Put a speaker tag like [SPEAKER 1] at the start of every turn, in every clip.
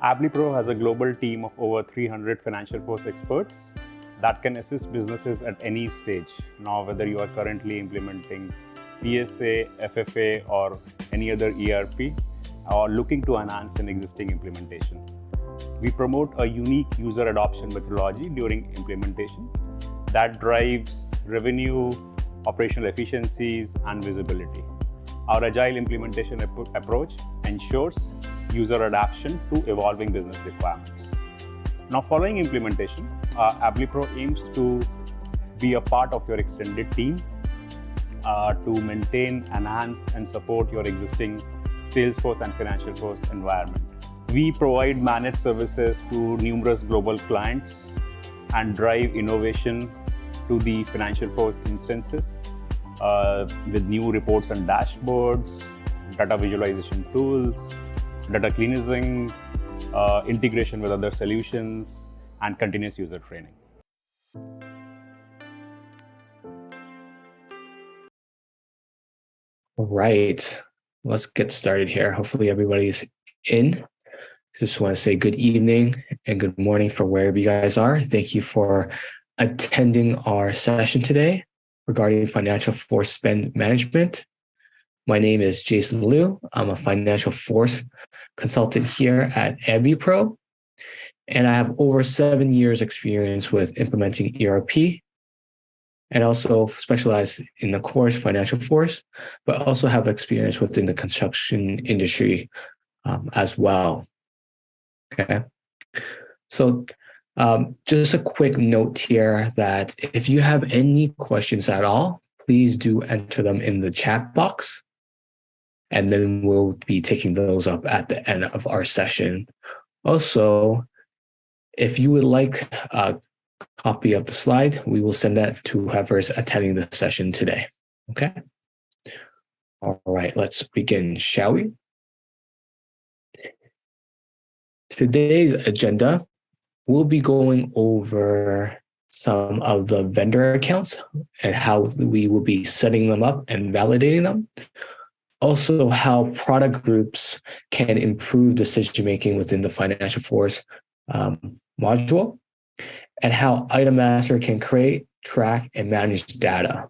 [SPEAKER 1] AblyPro has a global team of over 300 FinancialForce experts that can assist businesses at any stage. Now, whether you are currently implementing PSA, FFA, or any other ERP, or looking to enhance an existing implementation. We promote a unique user adoption methodology during implementation that drives revenue, operational efficiencies, and visibility. Our agile implementation approach ensures user adaptation to evolving business requirements. Now, following implementation, AblyPro aims to be a part of your extended team to maintain, enhance, and support your existing Salesforce and FinancialForce environment. We provide managed services to numerous global clients and drive innovation to the FinancialForce instances with new reports and dashboards, data visualization tools, data cleansing, integration with other solutions, and continuous user training.
[SPEAKER 2] All right, let's get started here. Hopefully everybody's in. Just want to say good evening and good morning from wherever you guys are. Thank you for attending our session today regarding FinancialForce spend management. My name is Jason Liu. I'm a FinancialForce consultant here at AblyPro, and I have over 7 years experience with implementing ERP, and also specialize in the course FinancialForce, but also have experience within the construction industry as well. Okay, so just a quick note here that if you have any questions at all, please do enter them in the chat box, and then we'll be taking those up at the end of our session. Also, if you would like a copy of the slide, we will send that to whoever's attending the session today. Okay. All right, let's begin, shall we? Today's agenda, we'll be going over some of the vendor accounts and how we will be setting them up and validating them. Also, how product groups can improve decision-making within the FinancialForce module, and how Item Master can create, track, and manage data.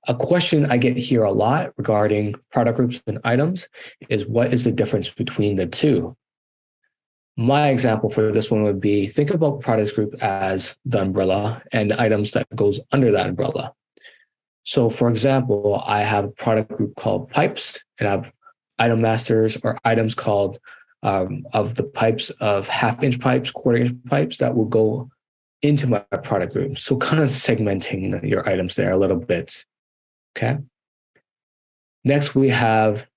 [SPEAKER 2] A question I get here a lot regarding product groups and items is, what is the difference between the two? My example for this one would be, think about product group as the umbrella and the items that goes under that umbrella. So for example, I have a product group called pipes, and I have item masters or items called of the pipes of 1/2-inch pipes, 1/4-inch pipes that will go into my product group. So kind of segmenting your items there a little bit. Okay. Next, we have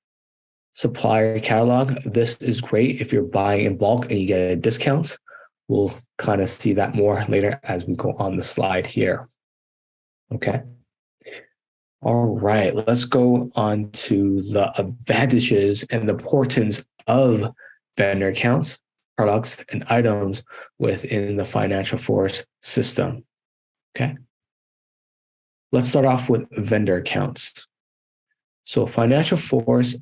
[SPEAKER 2] supplier catalog. This is great if you're buying in bulk and you get a discount. We'll kind of see that more later as we go on the slide here. Okay. All right, let's go on to the advantages and the importance of vendor accounts, products, and items within the FinancialForce system. Okay. Let's start off with vendor accounts. So FinancialForce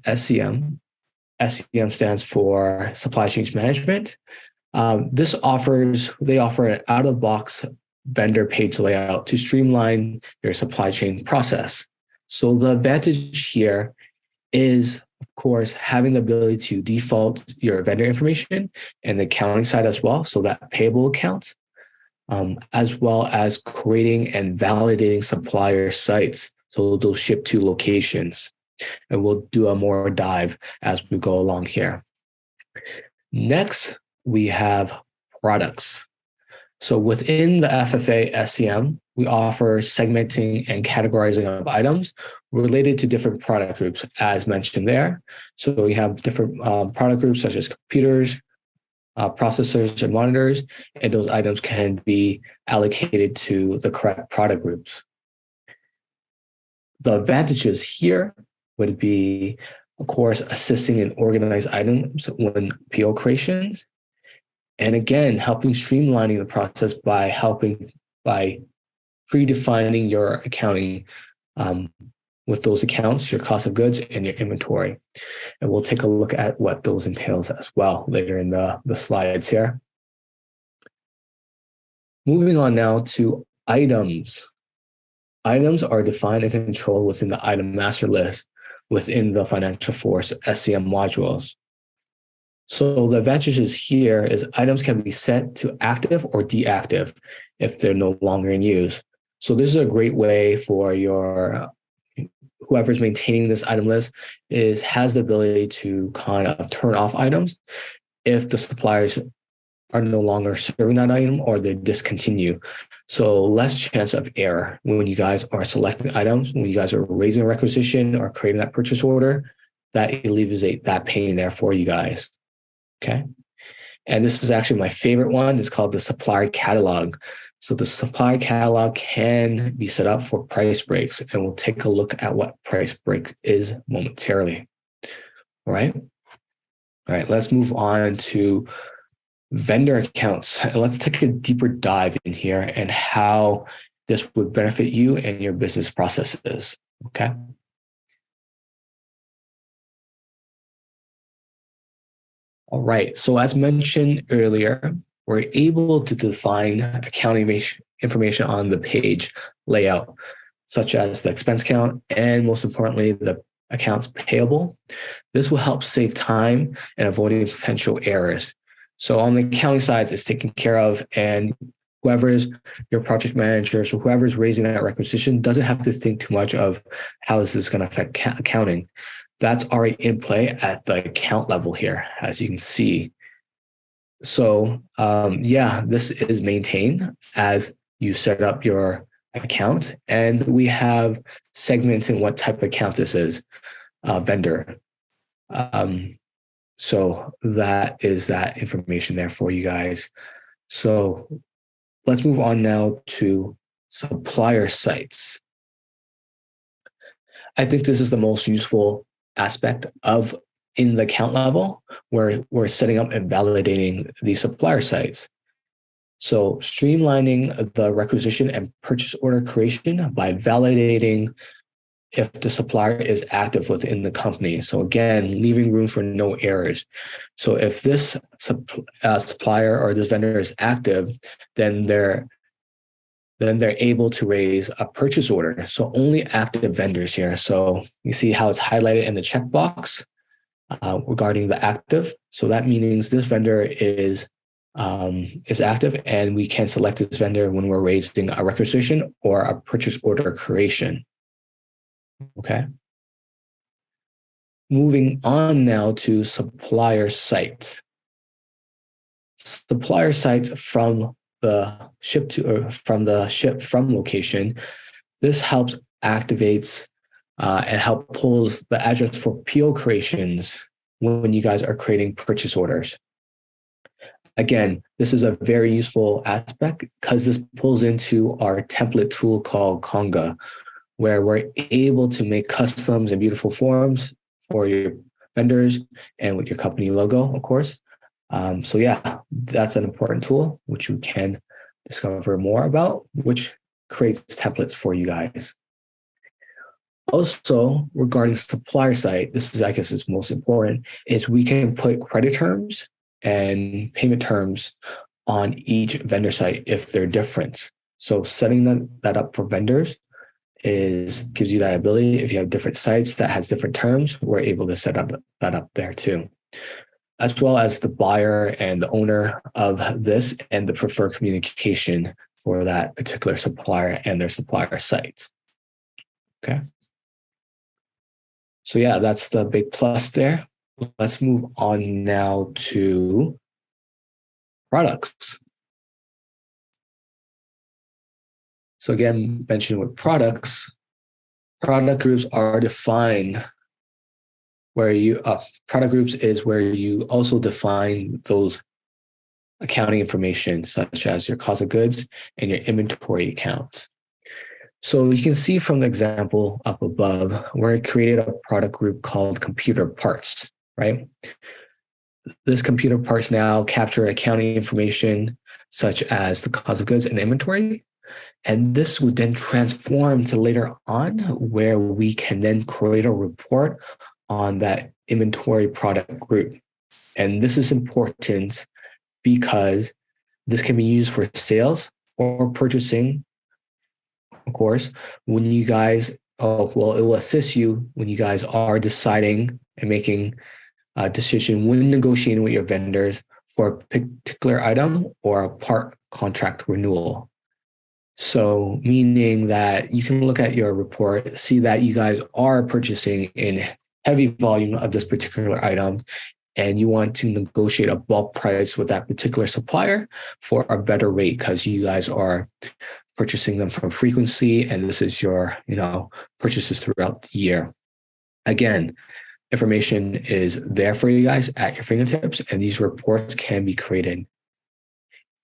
[SPEAKER 2] SCM stands for Supply Chain Management. They offer an out-of-box vendor page layout to streamline your supply chain process. So the advantage here is, of course, having the ability to default your vendor information and the accounting side as well, so that payable accounts, as well as creating and validating supplier sites, so those ship to locations. And we'll do a more dive as we go along here. Next, we have products. So within the FFA SCM, we offer segmenting and categorizing of items related to different product groups, as mentioned there. So we have different product groups such as computers, processors, and monitors, and those items can be allocated to the correct product groups. The advantages here would be, of course, assisting in organized items when PO creations, and again, helping streamlining the process by predefining your accounting with those accounts, your cost of goods and your inventory. And we'll take a look at what those entails as well later in the slides here. Moving on now to items. Items are defined and controlled within the item master list within the FinancialForce SCM modules. So the advantages here is items can be set to active or deactive if they're no longer in use. So this is a great way for your whoever's maintaining this item list has the ability to kind of turn off items if the suppliers are no longer serving that item or they discontinue. So less chance of error when you guys are selecting items, when you guys are raising a requisition or creating that purchase order, that alleviates that pain there for you guys. Okay. And this is actually my favorite one. It's called the supplier catalog. So the supplier catalog can be set up for price breaks, and we'll take a look at what price break is momentarily. All right. All right. Let's move on to vendor accounts. And let's take a deeper dive in here and how this would benefit you and your business processes. Okay. All right. So as mentioned earlier, we're able to define accounting information on the page layout, such as the expense count and most importantly, the accounts payable. This will help save time and avoiding potential errors. So on the accounting side, it's taken care of, and whoever's your project managers or whoever's raising that requisition doesn't have to think too much of how this is going to affect accounting. That's already in play at the account level here, as you can see. So this is maintained as you set up your account, and we have segments in what type of account this is, vendor. So that is that information there for you guys. So let's move on now to supplier sites. I think this is the most useful aspect of in the account level where we're setting up and validating the supplier sites. So streamlining the requisition and purchase order creation by validating if the supplier is active within the company. So again, leaving room for no errors. So if this supplier or this vendor is active, then they're able to raise a purchase order. So only active vendors here. So you see how it's highlighted in the checkbox regarding the active. So that means this vendor is active, and we can select this vendor when we're raising a requisition or a purchase order creation. Okay. Moving on now to supplier sites. Supplier sites from the ship from location. This helps activates and help pulls the address for PO creations when you guys are creating purchase orders. Again, this is a very useful aspect because this pulls into our template tool called Conga, where we're able to make customs and beautiful forms for your vendors and with your company logo, of course. So yeah, that's an important tool, which you can discover more about, which creates templates for you guys. Also, regarding supplier site, this is, I guess, is most important, is we can put credit terms and payment terms on each vendor site if they're different. So setting that up for vendors gives you that ability. If you have different sites that has different terms, we're able to set that up there too, as well as the buyer and the owner of this and the preferred communication for that particular supplier and their supplier sites. Okay. So yeah, that's the big plus there. Let's move on now to products. So again, mentioned with products, product groups are defined where product groups is where you also define those accounting information, such as your cost of goods and your inventory accounts. So you can see from the example up above where I created a product group called computer parts, right? This computer parts now capture accounting information such as the cost of goods and inventory. And this would then transform to later on where we can then create a report on that inventory product group. And this is important because this can be used for sales or purchasing, of course, when you guys, it will assist you when you guys are deciding and making a decision when negotiating with your vendors for a particular item or a part contract renewal. So meaning that you can look at your report, see that you guys are purchasing in heavy volume of this particular item, and you want to negotiate a bulk price with that particular supplier for a better rate because you guys are purchasing them from frequency, and this is your, purchases throughout the year. Again, information is there for you guys at your fingertips, and these reports can be created.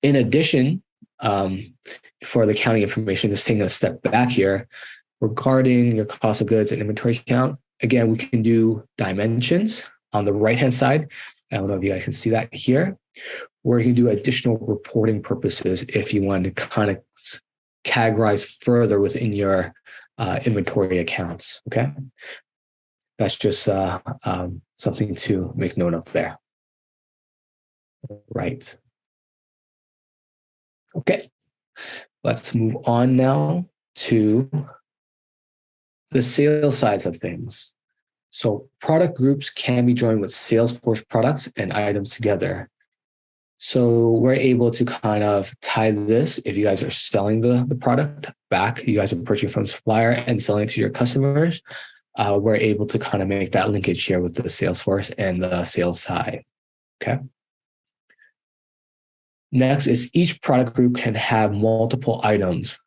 [SPEAKER 2] In addition, for the accounting information, just taking a step back here, regarding your cost of goods and inventory count, again, we can do dimensions on the right-hand side. I don't know if you guys can see that here, where you can do additional reporting purposes if you want to kind of categorize further within your inventory accounts, okay? That's just something to make note of there. Right. Okay, let's move on now to the sales sides of things. So product groups can be joined with Salesforce products and items together. So we're able to kind of tie this, if you guys are selling the product back, you guys are purchasing from the supplier and selling it to your customers, we're able to kind of make that linkage here with the Salesforce and the sales side, okay? Next is each product group can have multiple items.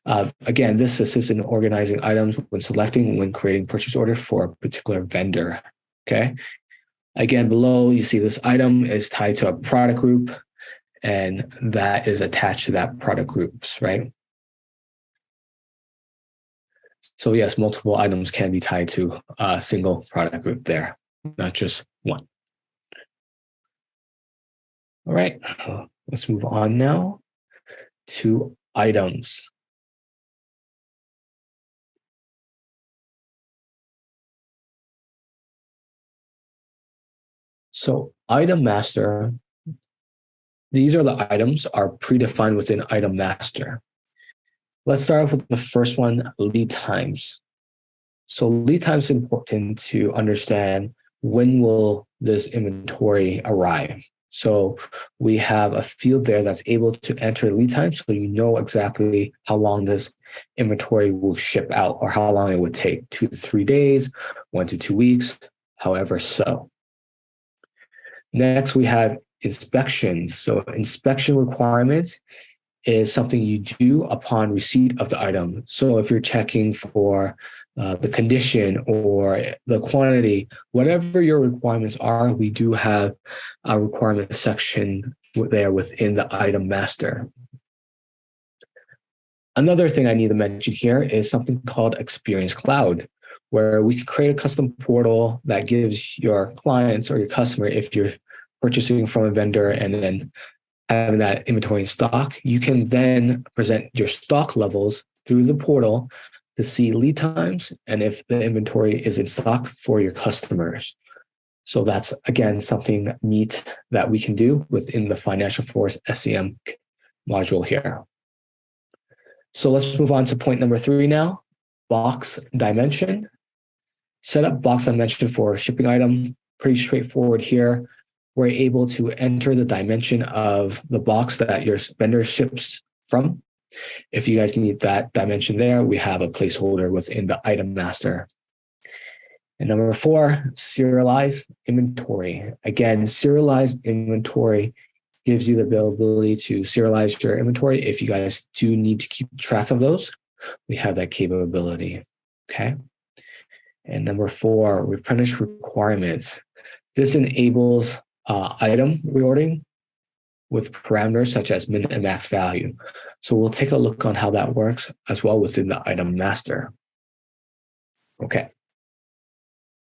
[SPEAKER 2] Again, this assists in organizing items when creating purchase order for a particular vendor, okay? Again, below you see this item is tied to a product group and that is attached to that product groups, right? So yes, multiple items can be tied to a single product group there, not just one. All right, let's move on now to items. So item master, these are the items are predefined within item master. Let's start off with the first one, lead times. So lead times is important to understand when will this inventory arrive. So we have a field there that's able to enter lead time, so you know exactly how long this inventory will ship out or how long it would take, 2 to 3 days, 1 to 2 weeks, however so. Next, we have inspections. So inspection requirements is something you do upon receipt of the item. So if you're checking for the condition or the quantity, whatever your requirements are, we do have a requirement section there within the item master. Another thing I need to mention here is something called Experience Cloud, where we can create a custom portal that gives your clients or your customer, if you're purchasing from a vendor and then having that inventory in stock, you can then present your stock levels through the portal to see lead times and if the inventory is in stock for your customers. So that's, again, something neat that we can do within the FinancialForce SCM module here. So let's move on to point number 3 now, box dimension. Set up box dimension for a shipping item, pretty straightforward here. We're able to enter the dimension of the box that your vendor ships from. If you guys need that dimension there, we have a placeholder within the item master. And number 4, serialized inventory. Again, serialized inventory gives you the ability to serialize your inventory. If you guys do need to keep track of those, we have that capability, okay? And number 4, replenish requirements. This enables item reordering with parameters such as min and max value. So we'll take a look on how that works as well within the item master. Okay.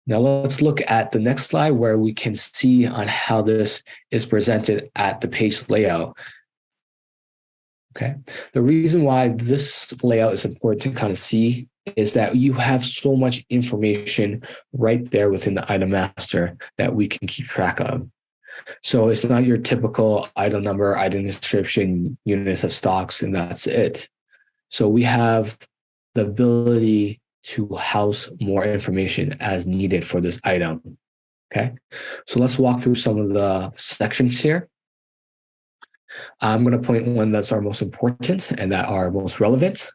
[SPEAKER 2] Now let's look at the next slide where we can see on how this is presented at the page layout. Okay. The reason why this layout is important to kind of see is that you have so much information right there within the item master that we can keep track of. So it's not your typical item number, item description, units of stocks, and that's it. So we have the ability to house more information as needed for this item. Okay. So let's walk through some of the sections here. I'm going to point one that's our most important and that are most relevant.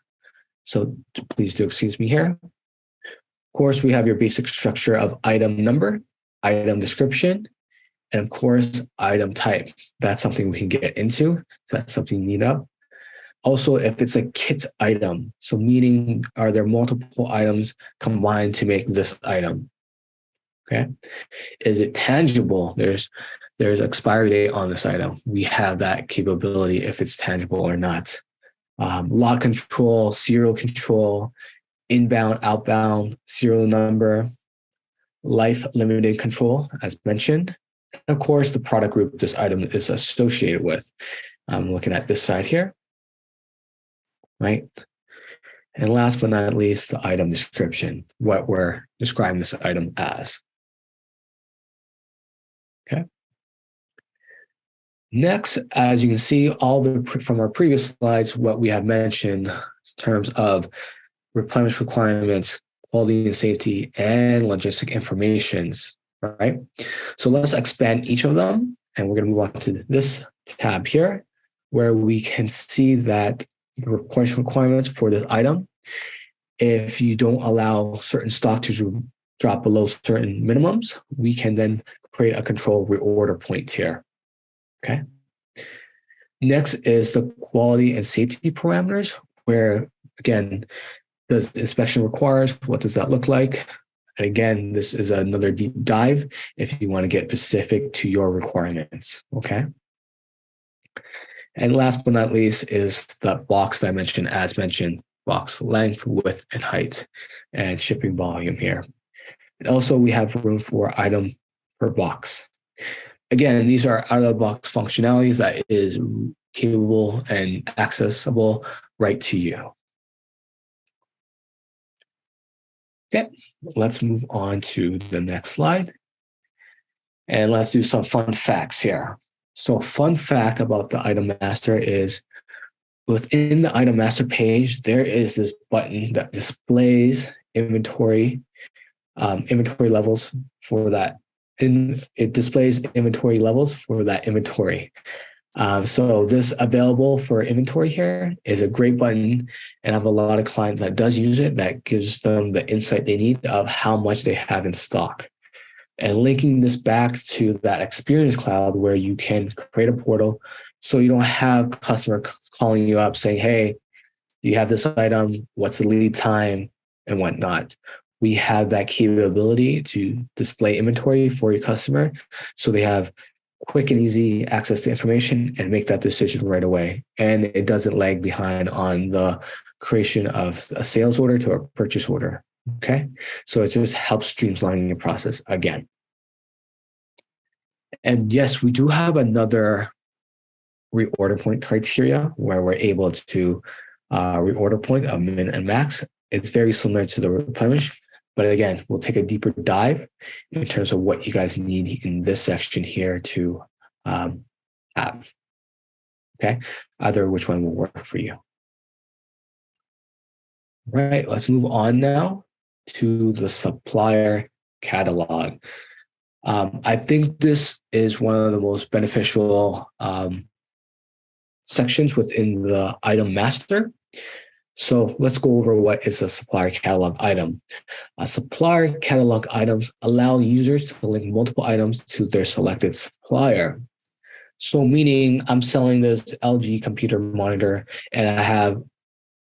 [SPEAKER 2] So please do excuse me here. Of course, we have your basic structure of item number, item description, and of course, item type. That's something we can get into. So that's something you need up. Also, if it's a kit item, so meaning are there multiple items combined to make this item? Okay. Is it tangible? There's expiry date on this item. We have that capability if it's tangible or not. Lot control, serial control, inbound, outbound, serial number, life limited control, as mentioned. And of course, the product group this item is associated with. I'm looking at this side here, right? And last but not least, the item description, what we're describing this item as. Okay. Next, as you can see, from our previous slides, what we have mentioned in terms of replenish requirements, quality and safety, and logistic informations, right? So let's expand each of them, and we're going to move on to this tab here, where we can see that the replenish requirements for this item, if you don't allow certain stock to drop below certain minimums, we can then create a control reorder point here. Okay. Next is the quality and safety parameters, where again, does inspection requires? What does that look like? And again, this is another deep dive if you want to get specific to your requirements. Okay. And last but not least is the box dimension, as mentioned, box length, width, and height, and shipping volume here. And also we have room for item per box. Again, these are out-of-the-box functionalities that is capable and accessible right to you. Okay, let's move on to the next slide. And let's do some fun facts here. So fun fact about the item master is within the item master page, there is this button that displays inventory levels for that. And it displays inventory levels for that inventory. So this available for inventory here is a great button, and I have a lot of clients that does use it that gives them the insight they need of how much they have in stock. And linking this back to that experience cloud where you can create a portal so you don't have customer calling you up saying, hey, do you have this item? What's the lead time and whatnot? We have that capability to display inventory for your customer so they have quick and easy access to information and make that decision right away. And it doesn't lag behind on the creation of a sales order to a purchase order. Okay. So it just helps streamlining your process again. And yes, we do have another reorder point criteria where we're able to reorder point a min and max. It's very similar to the replenish. But again, we'll take a deeper dive in terms of what you guys need in this section here to have. Okay, either which one will work for you. All right, let's move on now to the supplier catalog. I think this is one of the most beneficial sections within the item master. So let's go over what is a supplier catalog item. Supplier catalog items allow users to link multiple items to their selected supplier. So meaning I'm selling this LG computer monitor and I have,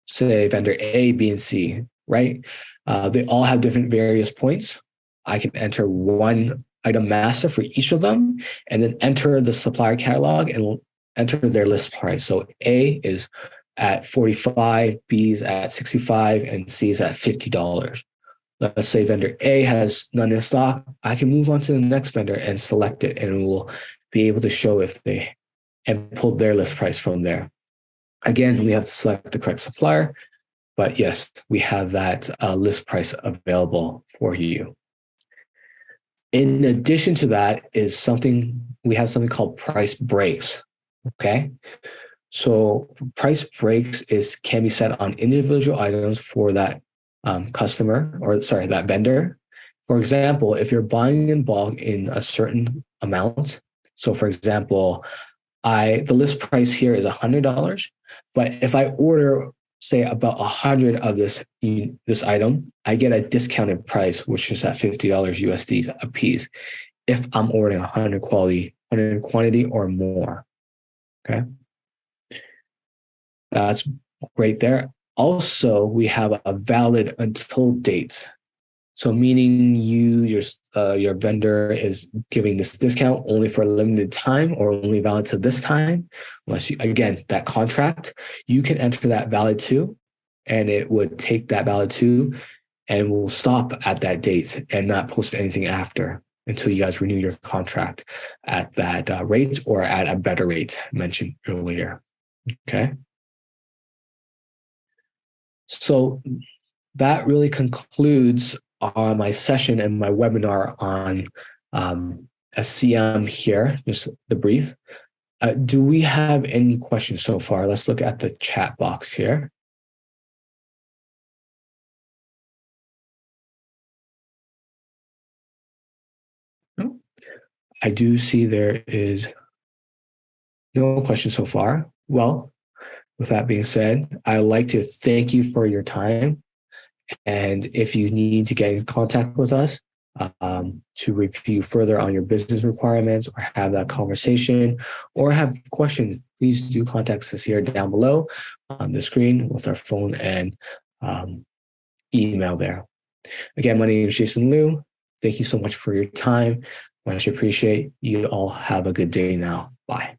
[SPEAKER 2] say, vendor A, B, and C, right? They all have different various points. I can enter one item master for each of them and then enter the supplier catalog and enter their list price. So A is at 45, B is at 65, and C is at $50. Let's say vendor A has none in stock. I can move on to the next vendor and select it, and it will be able to show if they and pull their list price from there. Again, we have to select the correct supplier, but yes, we have that list price available for you. In addition to that we have something called price breaks. Okay. So price breaks can be set on individual items for that that vendor. For example, if you're buying in bulk in a certain amount, so for example, the list price here is $100, but if I order, say, about 100 of this item, I get a discounted price, which is at $50 USD a piece, if I'm ordering 100 quantity or more. Okay, that's great there. Also, we have a valid until date. So meaning your vendor is giving this discount only for a limited time or only valid to this time. Unless that contract, you can enter that valid to, and it would take that valid to and will stop at that date and not post anything after until you guys renew your contract at that rate or at a better rate mentioned earlier. Okay. So that really concludes my session and my webinar on SCM here, just the brief. Do we have any questions so far? Let's look at the chat box here. I do see there is no questions so far. Well, with that being said, I'd like to thank you for your time. And if you need to get in contact with us to review further on your business requirements or have that conversation or have questions, please do contact us here down below on the screen with our phone and email there. Again, my name is Jason Liu. Thank you so much for your time. Much appreciate. You all have a good day now. Bye.